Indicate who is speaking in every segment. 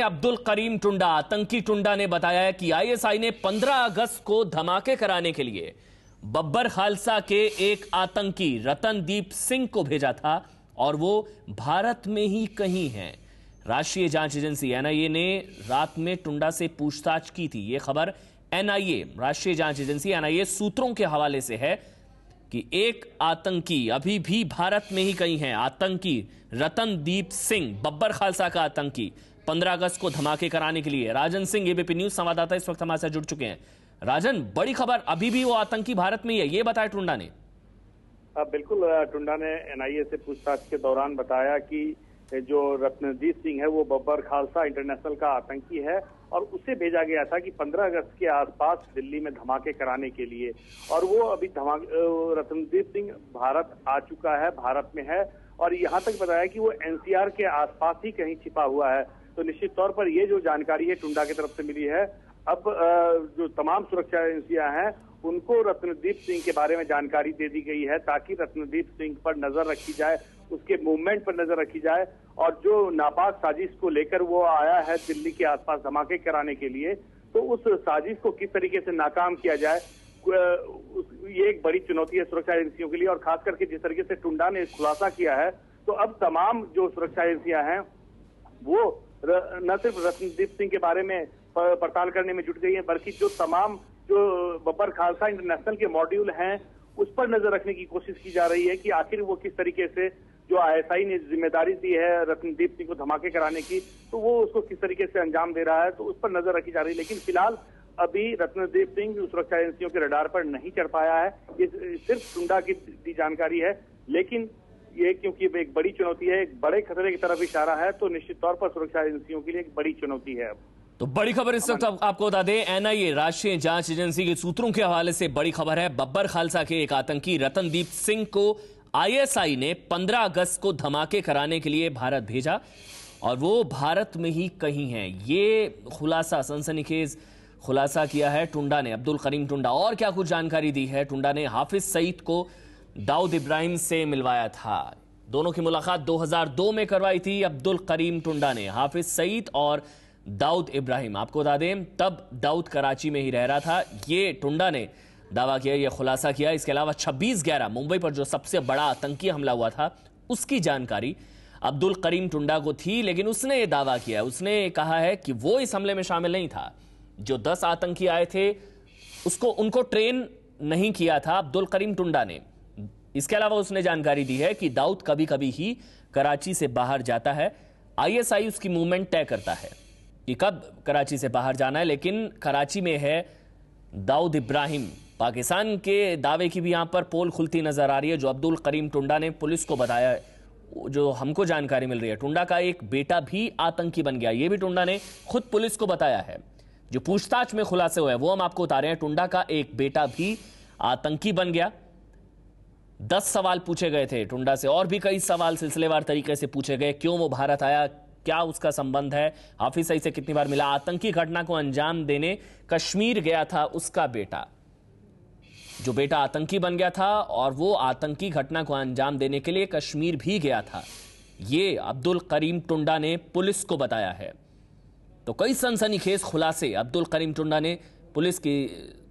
Speaker 1: अब्दुल करीम टुंडा, आतंकी टुंडा ने बताया है कि आईएसआई ने 15 अगस्त को धमाके कराने के लिए बब्बर खालसा के एक आतंकी रतनदीप सिंह को भेजा था और वो भारत में ही कहीं है। राष्ट्रीय जांच एजेंसी एनआईए ने रात में टुंडा से पूछताछ की थी। यह खबर एनआईए, राष्ट्रीय जांच एजेंसी एनआईए सूत्रों के हवाले से है कि एक आतंकी अभी भी भारत में ही कहीं है। आतंकी रतनदीप सिंह, बब्बर खालसा का आतंकी, 15 अगस्त को धमाके कराने के लिए। राजन सिंह, एबीपी न्यूज संवाददाता, इस वक्त हमारे साथ जुड़ चुके हैं। राजन, बड़ी खबर, अभी भी वो आतंकी भारत में ही है, ये बताया टुंडा ने।
Speaker 2: बिल्कुल, टुंडा ने एनआईए से पूछताछ के दौरान बताया कि जो रत्नदीप सिंह है वो बब्बर खालसा इंटरनेशनल का आतंकी है और उसे भेजा गया था कि 15 अगस्त के आसपास दिल्ली में धमाके कराने के लिए। और वो अभी रत्नदीप सिंह भारत आ चुका है, भारत में है और यहाँ तक बताया कि वो एनसीआर के आसपास ही कहीं छिपा हुआ है। तो निश्चित तौर पर ये जो जानकारी है टुंडा की तरफ से मिली है, अब जो तमाम सुरक्षा एजेंसियां हैं उनको रत्नदीप सिंह के बारे में जानकारी दे दी गई है ताकि रत्नदीप सिंह पर नजर रखी जाए, उसके मूवमेंट पर नजर रखी जाए और जो नापाक साजिश को लेकर वो आया है दिल्ली के आसपास धमाके कराने के लिए, तो उस साजिश को किस तरीके से नाकाम किया जाए, ये एक बड़ी चुनौती है सुरक्षा एजेंसियों के लिए। और खास करके जिस तरीके से टुंडा ने खुलासा किया है, तो अब तमाम जो सुरक्षा एजेंसियां हैं वो न सिर्फ रत्नदीप सिंह के बारे में पड़ताल करने में जुट गई है, बल्कि जो तमाम जो बब्बर खालसा इंटरनेशनल के मॉड्यूल हैं उस पर नजर रखने की कोशिश की जा रही है कि आखिर वो किस तरीके से, जो आईएसआई ने जिम्मेदारी दी है रत्नदीप सिंह को धमाके कराने की, तो वो उसको किस तरीके से अंजाम दे रहा है, तो उस पर नजर रखी जा रही है। लेकिन फिलहाल अभी रत्नदीप सिंह सुरक्षा एजेंसियों के रडार पर नहीं चढ़ पाया है, ये सिर्फ टुंडा की दी जानकारी है। लेकिन ये क्योंकि एक बड़ी चुनौती है, एक बड़े खतरे की तरफ इशारा है, तो निश्चित तौर पर सुरक्षा एजेंसियों के लिए एक बड़ी चुनौती है।
Speaker 1: तो बड़ी खबर इस वक्त आपको बता दें, एनआईए, राष्ट्रीय जांच एजेंसी के सूत्रों के हवाले से बड़ी खबर है। बब्बर खालसा के एक आतंकी रतनदीप सिंह को आईएसआई ने 15 अगस्त को धमाके कराने के लिए भारत भेजा और वो भारत में ही कहीं है। ये खुलासा, सनसनीखेज खुलासा किया है टुंडा ने, अब्दुल करीम टुंडा। और क्या कुछ जानकारी दी है टुंडा ने? हाफिज सईद को दाऊद इब्राहिम से मिलवाया था। दोनों की मुलाकात 2002 में करवाई थी अब्दुल करीम टुंडा ने। हाफिज सईद और दाऊद इब्राहिम, आपको बता दें तब दाऊद कराची में ही रह रहा था, ये टुंडा ने दावा किया, ये खुलासा किया। इसके अलावा 26/11 मुंबई पर जो सबसे बड़ा आतंकी हमला हुआ था उसकी जानकारी अब्दुल करीम टुंडा को थी, लेकिन उसने ये दावा किया, उसने कहा है कि वो इस हमले में शामिल नहीं था। जो 10 आतंकी आए थे उनको ट्रेन नहीं किया था अब्दुल करीम टुंडा ने। इसके अलावा उसने जानकारी दी है कि दाऊद कभी कभी ही कराची से बाहर जाता है, आईएसआई उसकी मूवमेंट तय करता है कि कब कराची से बाहर जाना है, लेकिन कराची में है दाऊद इब्राहिम। पाकिस्तान के दावे की भी यहां पर पोल खुलती नजर आ रही है, जो अब्दुल करीम टुंडा ने पुलिस को बताया। जो हमको जानकारी मिल रही है, टुंडा का एक बेटा भी आतंकी बन गया, यह भी टुंडा ने खुद पुलिस को बताया है। जो पूछताछ में खुलासे हुए वो हम आपको बता रहे हैं। टुंडा का एक बेटा भी आतंकी बन गया। 10 सवाल पूछे गए थे टुंडा से, और भी कई सवाल सिलसिलेवार तरीके से पूछे गए। क्यों वो भारत आया, क्या उसका संबंध है, हाफिज सईद से कितनी बार मिला, आतंकी घटना को अंजाम देने कश्मीर गया था उसका बेटा, जो बेटा आतंकी बन गया था और वो आतंकी घटना को अंजाम देने के लिए कश्मीर भी गया था, ये अब्दुल करीम टुंडा ने पुलिस को बताया है। तो कई सनसनीखेज खुलासे अब्दुल करीम टुंडा ने पुलिस की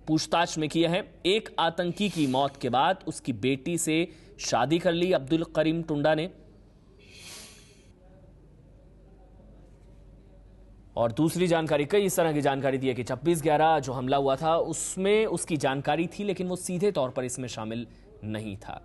Speaker 1: पूछताछ में किए हैं। एक आतंकी की मौत के बाद उसकी बेटी से शादी कर ली अब्दुल करीम टुंडा ने, और दूसरी जानकारी, कई इस तरह की जानकारी दी है कि 26/11 जो हमला हुआ था उसमें उसकी जानकारी थी, लेकिन वो सीधे तौर पर इसमें शामिल नहीं था।